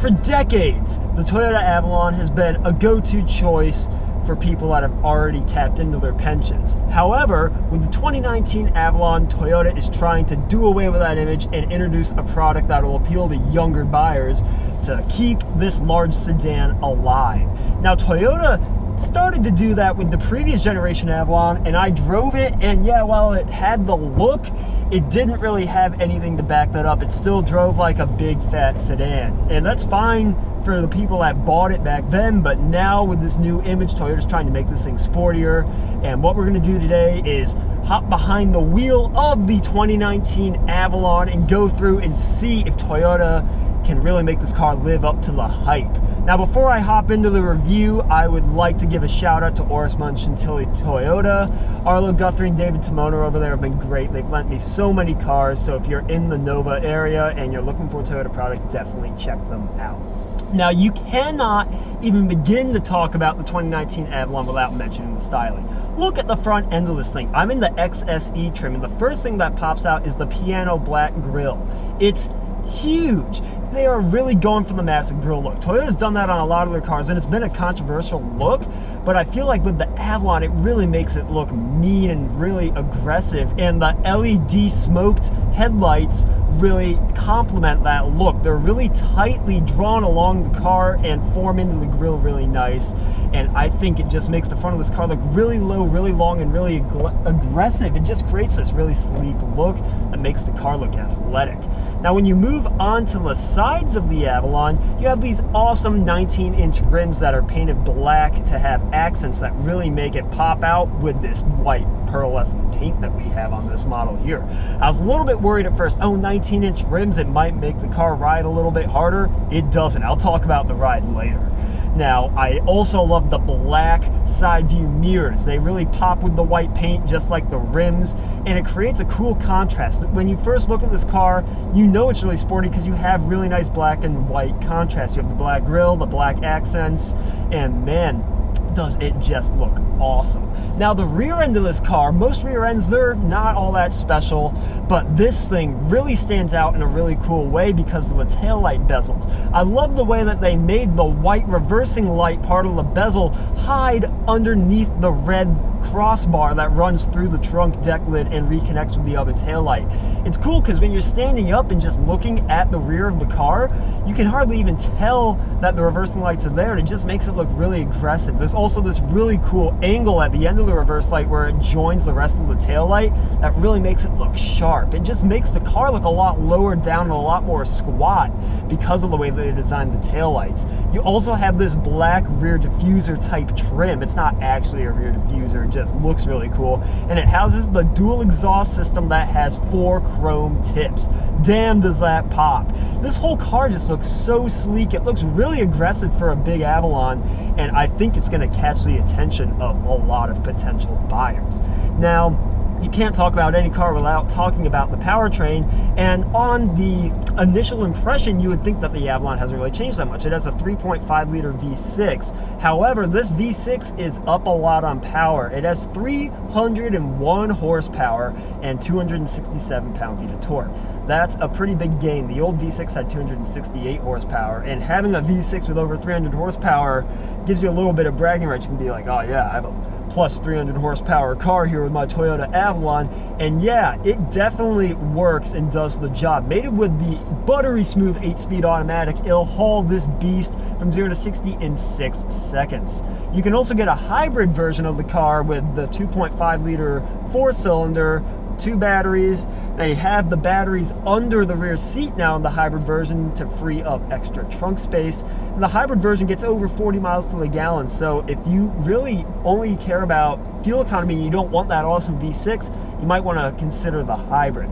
For decades, the Toyota Avalon has been a go-to choice for people that have already tapped into their pensions. However, with the 2019 Avalon, Toyota is trying to do away with that image and introduce a product that will appeal to younger buyers to keep this large sedan alive. Now, Toyota started to do that with the previous generation Avalon, and I drove it, and yeah, while it had the look, it didn't really have anything to back that up. It still drove like a big fat sedan, and that's fine for the people that bought it back then, but now with this new image, Toyota's trying to make this thing sportier. And what we're gonna do today is hop behind the wheel of the 2019 Avalon and go through and see if Toyota can really make this car live up to the hype. Now, before I hop into the review, I would like to give a shout out to Orisman Chantilly Toyota. Arlo Guthrie and David Timona over there have been great. They've lent me so many cars, so if you're in the Nova area and you're looking for a Toyota product, definitely check them out. Now, you cannot even begin to talk about the 2019 Avalon without mentioning the styling. Look at the front end of this thing. I'm in the XSE trim, and the first thing that pops out is the piano black grille. It's huge. They are really going for the massive grille look. Toyota's done that on a lot of their cars, and it's been a controversial look, but I feel like with the Avalon, it really makes it look mean and really aggressive, and the LED smoked headlights really complement that look. They're really tightly drawn along the car and form into the grille really nice, and I think it just makes the front of this car look really low, really long, and really aggressive. It just creates this really sleek look that makes the car look athletic. Now, when you move on to the sides of the Avalon, you have these awesome 19-inch rims that are painted black to have accents that really make it pop out with this white pearlescent paint that we have on this model here. I was a little bit worried at first, oh, 19-inch rims, it might make the car ride a little bit harder. It doesn't. I'll talk about the ride later. Now, I also love the black side view mirrors. They really pop with the white paint, just like the rims, and it creates a cool contrast. When you first look at this car, you know it's really sporty because you have really nice black and white contrast. You have the black grille, the black accents, and man, does it just look awesome. Now, the rear end of this car, most rear ends, they're not all that special, but this thing really stands out in a really cool way because of the taillight bezels. I love the way that they made the white reversing light part of the bezel hide underneath the red crossbar that runs through the trunk deck lid and reconnects with the other taillight. It's cool because when you're standing up and just looking at the rear of the car, you can hardly even tell that the reversing lights are there, and it just makes it look really aggressive. There's also this really cool angle at the end of the reverse light where it joins the rest of the taillight that really makes it look sharp. It just makes the car look a lot lower down and a lot more squat because of the way that they designed the taillights. You also have this black rear diffuser type trim. It's not actually a rear diffuser, it just looks really cool, and it houses the dual exhaust system that has 4 chrome tips. Damn, does that pop. This whole car just looks so sleek. It looks really aggressive for a big Avalon, and I think it's going to catch the attention of a lot of potential buyers. Now, you can't talk about any car without talking about the powertrain, and on the initial impression, you would think that the Avalon hasn't really changed that much. It has a 3.5 liter V6. However, this V6 is up a lot on power. It has 301 horsepower and 267 pound-feet of torque. That's a pretty big gain. The old V6 had 268 horsepower, and having a V6 with over 300 horsepower gives you a little bit of bragging rights. You can be like, oh yeah, I have a plus 300 horsepower car here with my Toyota Avalon, and yeah, it definitely works and does the job. Mated with the buttery smooth 8-speed automatic, it'll haul this beast from 0 to 60 in 6 seconds. You can also get a hybrid version of the car with the 2.5 liter 4-cylinder, 2 batteries. They have the batteries under the rear seat now in the hybrid version to free up extra trunk space. And the hybrid version gets over 40 miles to the gallon, so if you really only care about fuel economy and you don't want that awesome V6, you might want to consider the hybrid.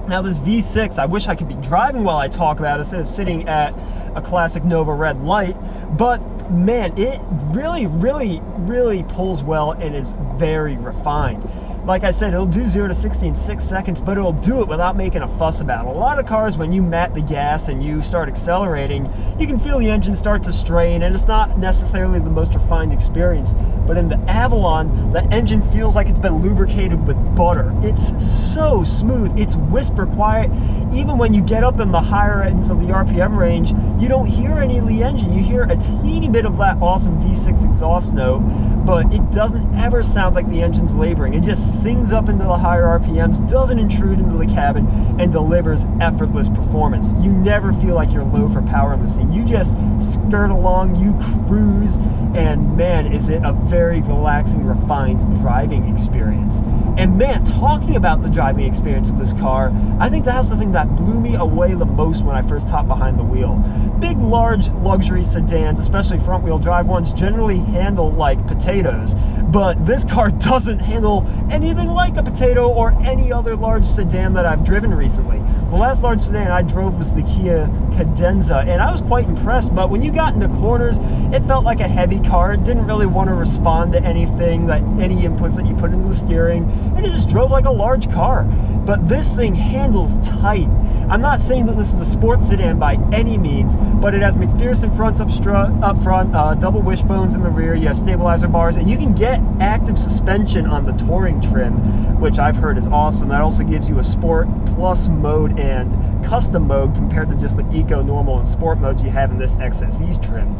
Now, this V6, I wish I could be driving while I talk about it instead of sitting at a classic Nova red light, but man, it really pulls well and is very refined. like I said, it'll do 0 to 60 in 6 seconds, but it'll do it without making a fuss about it. A lot of cars, when you mat the gas and you start accelerating, you can feel the engine start to strain, and it's not necessarily the most refined experience. But in the Avalon, the engine feels like it's been lubricated with butter. It's so smooth, it's whisper quiet. Even when you get up in the higher ends of the RPM range, you don't hear any of the engine. You hear a teeny bit of that awesome V6 exhaust note, but it doesn't ever sound like the engine's laboring. It just sings up into the higher RPMs, doesn't intrude into the cabin, and delivers effortless performance. You never feel like you're low for power in this thing. You just skirt along, you cruise, and man, is it a very relaxing, refined driving experience. And man, talking about the driving experience of this car, I think that was the thing that blew me away the most when I first hopped behind the wheel. Big, large luxury sedans, especially front-wheel drive ones, generally handle like potatoes, but this car doesn't handle anything like a potato or any other large sedan that I've driven recently. The last large sedan I drove was the Kia Cadenza, and I was quite impressed, but when you got into corners, it felt like a heavy car. It didn't really want to respond to anything, any inputs that you put into the steering, and it just drove like a large car. But this thing handles tight. I'm not saying that this is a sports sedan by any means, but it has McPherson fronts up front, double wishbones in the rear, you have stabilizer bars, and you can get active suspension on the touring trim, which I've heard is awesome. That also gives you a sport plus mode and custom mode compared to just the eco, normal, and sport modes you have in this XSE's trim.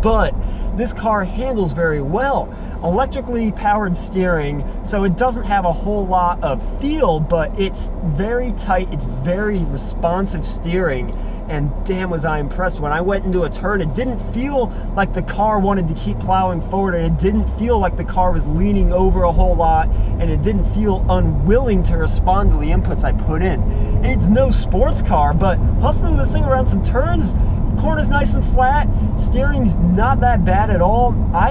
But this car handles very well. Electrically powered steering, so it doesn't have a whole lot of feel, but it's very tight, it's very responsive steering, and damn was I impressed. When I went into a turn, it didn't feel like the car wanted to keep plowing forward, and it didn't feel like the car was leaning over a whole lot, and it didn't feel unwilling to respond to the inputs I put in. It's no sports car, but hustling this thing around some turns, corner's nice and flat, steering's not that bad at all. I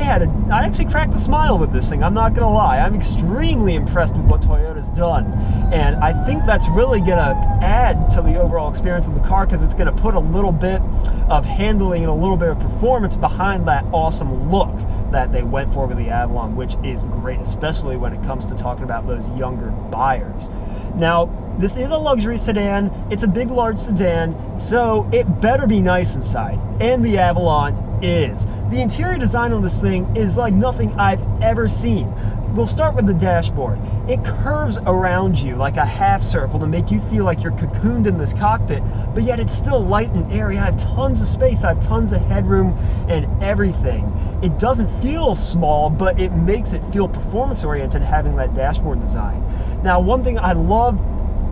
actually cracked a smile with this thing, I'm not gonna lie. I'm extremely impressed with what Toyota's done, and I think that's really gonna add to the overall experience of the car, because it's gonna put a little bit of handling and a little bit of performance behind that awesome look that they went for with the Avalon, which is great, especially when it comes to talking about those younger buyers. Now, this is a luxury sedan, it's a big, large sedan, so it better be nice inside, and the Avalon is. The interior design on this thing is like nothing I've ever seen. We'll start with the dashboard. It curves around you like a half circle to make you feel like you're cocooned in this cockpit, but yet it's still light and airy. I have tons of space, I have tons of headroom and everything. It doesn't feel small, but it makes it feel performance-oriented having that dashboard design. Now, one thing I love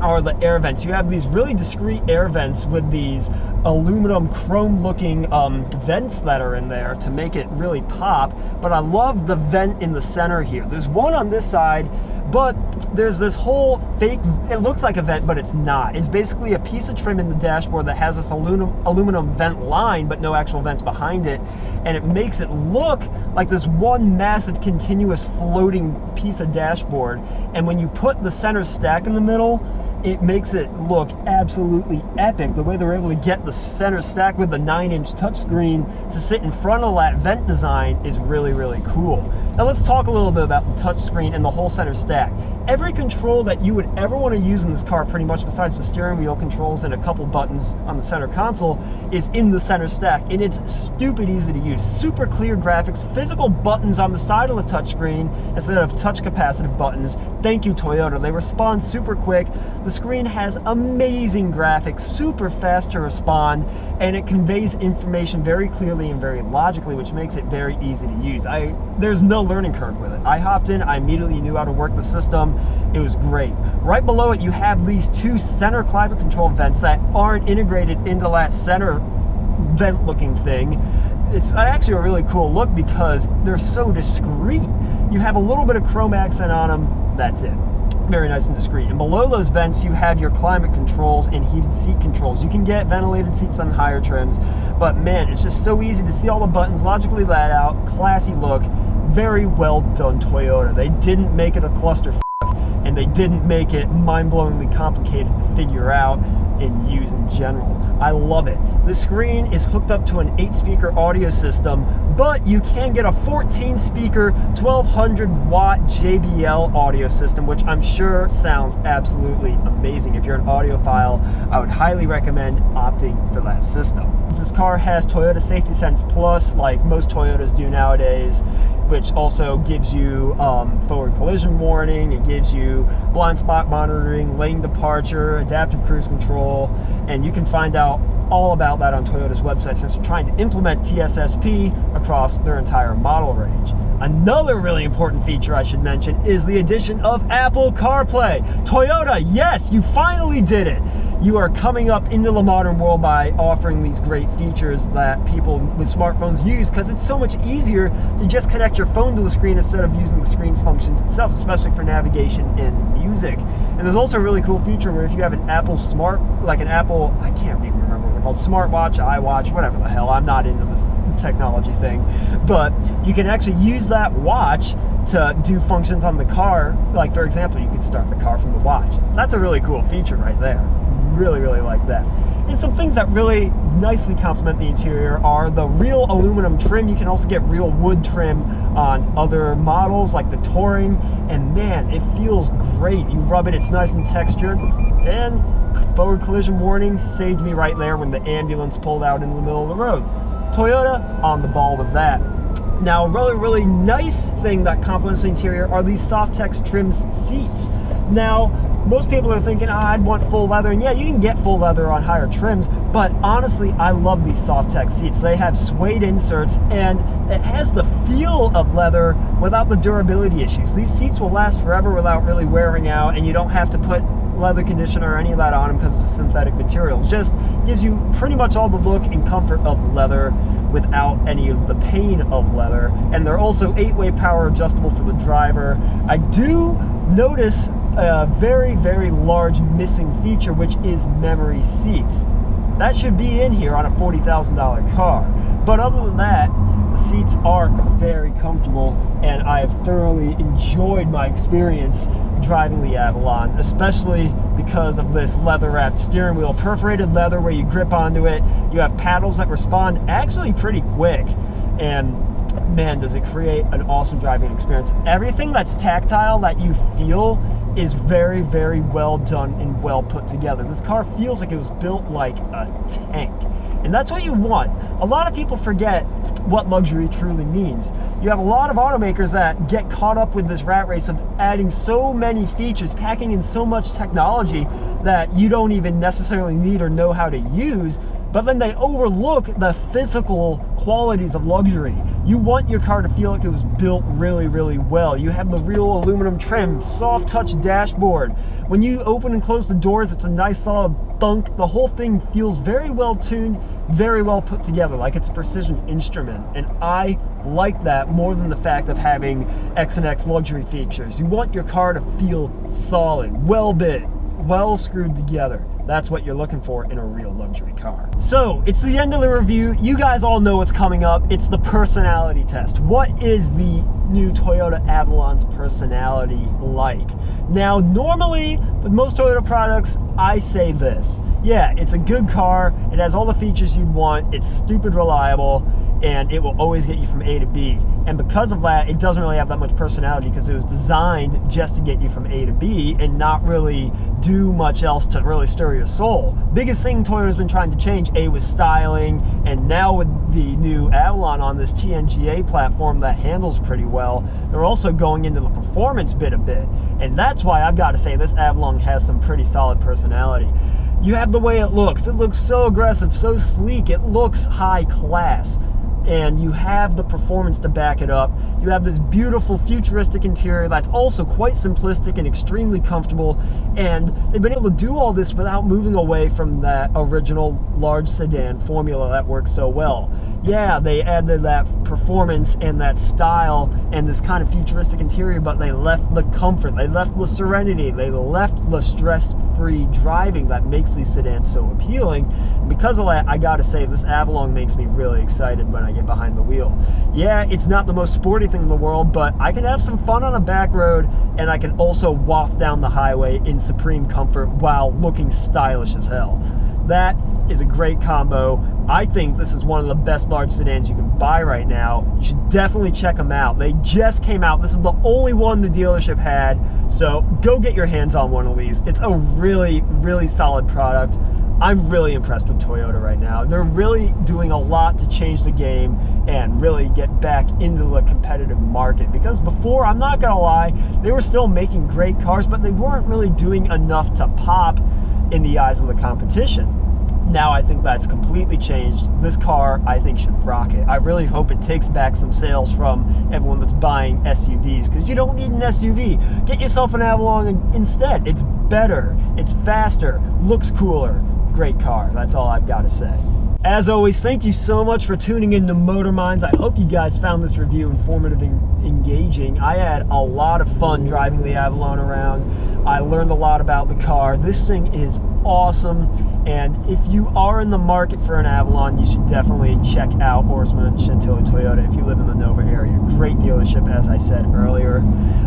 are the air vents. You have these really discreet air vents with these aluminum chrome looking vents that are in there to make it really pop, but I love the vent in the center here. There's one on this side, but there's this whole fake, it looks like a vent, but it's not. It's basically a piece of trim in the dashboard that has this aluminum vent line, but no actual vents behind it, and it makes it look like this one massive continuous floating piece of dashboard. And when you put the center stack in the middle, it makes it look absolutely epic. The way they were able to get the center stack with the 9-inch touchscreen to sit in front of that vent design is really, really cool. Now let's talk a little bit about the touchscreen and the whole center stack. Every control that you would ever want to use in this car, pretty much besides the steering wheel controls and a couple buttons on the center console, is in the center stack, and it's stupid easy to use. Super clear graphics, physical buttons on the side of the touchscreen instead of touch capacitive buttons. Thank you, Toyota. They respond super quick. The screen has amazing graphics, super fast to respond, and it conveys information very clearly and very logically, which makes it very easy to use. There's no learning curve with it. I hopped in, I immediately knew how to work the system. It was great. Right below it, you have these two center climate control vents that aren't integrated into that center vent looking thing. It's actually a really cool look because they're so discreet. You have a little bit of chrome accent on them, that's it. Very nice and discreet. And below those vents, you have your climate controls and heated seat controls. You can get ventilated seats on higher trims, but man, it's just so easy to see all the buttons logically laid out, classy look, very well done, Toyota. They didn't make it a cluster, and they didn't make it mind-blowingly complicated to figure out. in use in general. I love it. The screen is hooked up to an 8-speaker audio system, but you can get a 14-speaker, 1200-watt JBL audio system, which I'm sure sounds absolutely amazing. If you're an audiophile, I would highly recommend opting for that system. This car has Toyota Safety Sense Plus, like most Toyotas do nowadays, which also gives you forward collision warning. It gives you blind spot monitoring, lane departure, adaptive cruise control, and you can find out all about that on Toyota's website, since they're trying to implement TSSP across their entire model range. Another really important feature I should mention is the addition of Apple CarPlay. Toyota, yes, you finally did it. You are coming up into the modern world by offering these great features that people with smartphones use, because it's so much easier to just connect your phone to the screen instead of using the screen's functions itself, especially for navigation and music. And there's also a really cool feature where if you have an Apple Smart, like an Apple, I can't even remember what they're called, smartwatch, iWatch, whatever the hell, I'm not into this technology thing, but you can actually use that watch to do functions on the car. Like, for example, you could start the car from the watch. That's a really cool feature right there. Really, really like that. And some things that really nicely complement the interior are the real aluminum trim. You can also get real wood trim on other models like the Touring, and man, it feels great. You rub it, it's nice and textured, and forward collision warning saved me right there when the ambulance pulled out in the middle of the road. Toyota on the ball with that. Now, a really, really nice thing that complements the interior are these Softex trim seats. Now, most people are thinking, oh, I'd want full leather, and yeah, you can get full leather on higher trims, but honestly, I love these Softex seats. They have suede inserts, and it has the feel of leather without the durability issues. These seats will last forever without really wearing out, and you don't have to put leather conditioner or any of that on them because it's a synthetic material. It just gives you pretty much all the look and comfort of leather without any of the pain of leather. And they're also 8-way power adjustable for the driver. I do notice a very, very large missing feature, which is memory seats. That should be in here on a $40,000 car. But other than that, the seats are very comfortable, and I have thoroughly enjoyed my experience driving the Avalon, especially because of this leather-wrapped steering wheel, perforated leather where you grip onto it. You have paddles that respond actually pretty quick, and man, does it create an awesome driving experience. Everything that's tactile that you feel is very, very well done and well put together. This car feels like it was built like a tank. And that's what you want. A lot of people forget what luxury truly means. You have a lot of automakers that get caught up with this rat race of adding so many features, packing in so much technology that you don't even necessarily need or know how to use, but then they overlook the physical qualities of luxury. You want your car to feel like it was built really, really well. You have the real aluminum trim, soft touch dashboard. When you open and close the doors, it's a nice solid thunk. The whole thing feels very well tuned, very well put together, like it's a precision instrument. And I like that more than the fact of having X and X luxury features. You want your car to feel solid, well built, well screwed together. That's what you're looking for in a real luxury car. So it's the end of the review. You guys all know what's coming up. It's the personality test. What is the new Toyota Avalon's personality like? Now, normally with most Toyota products, I say this. Yeah, it's a good car. It has all the features you'd want. It's stupid reliable, and it will always get you from A to B. And because of that, it doesn't really have that much personality because it was designed just to get you from A to B and not really do much else to really stir your soul. Biggest thing Toyota's been trying to change, was styling, and now with the new Avalon on this TNGA platform that handles pretty well, they're also going into the performance bit a bit. And that's why I've got to say this Avalon has some pretty solid personality. You have the way it looks. It looks so aggressive, so sleek. It looks high class. And you have the performance to back it up. You have this beautiful futuristic interior that's also quite simplistic and extremely comfortable, and they've been able to do all this without moving away from that original large sedan formula that works so well. Yeah, they added that performance and that style and this kind of futuristic interior, but they left the comfort, they left the serenity, they left the stress hands-free driving that makes these sedans so appealing. And because of that, I gotta say, this Avalon makes me really excited when I get behind the wheel. Yeah, it's not the most sporty thing in the world, but I can have some fun on a back road, and I can also waft down the highway in supreme comfort while looking stylish as hell. That is a great combo. I think this is one of the best large sedans you can buy right now. You should definitely check them out. They just came out. This is the only one the dealership had, so go get your hands on one of these. It's a really, really solid product. I'm really impressed with Toyota right now. They're really doing a lot to change the game and really get back into the competitive market, because before, I'm not gonna lie, they were still making great cars, but they weren't really doing enough to pop in the eyes of the competition. Now I think that's completely changed. This car, I think, should rock it. I really hope it takes back some sales from everyone that's buying SUVs, because you don't need an SUV. Get yourself an Avalon instead. It's better, it's faster, looks cooler. Great car. That's all I've got to say. As always, thank you so much for tuning in to Motor Minds. I hope you guys found this review informative and engaging. I had a lot of fun driving the Avalon around. I learned a lot about the car. This thing is awesome, and if you are in the market for an Avalon, you should definitely check out Orsman Chantilly Toyota if you live in the Nova area. Great dealership, as I said earlier.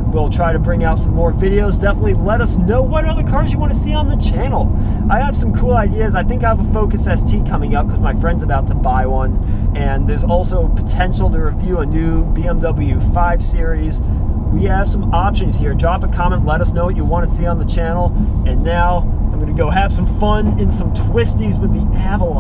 We'll try to bring out some more videos. Definitely let us know what other cars you want to see on the channel. I have some cool ideas. I think I have a Focus ST coming up because my friend's about to buy one, and there's also potential to review a new BMW 5 Series. We have some options here. Drop a comment, let us know what you want to see on the channel. And now I'm going to go have some fun in some twisties with the Avalon.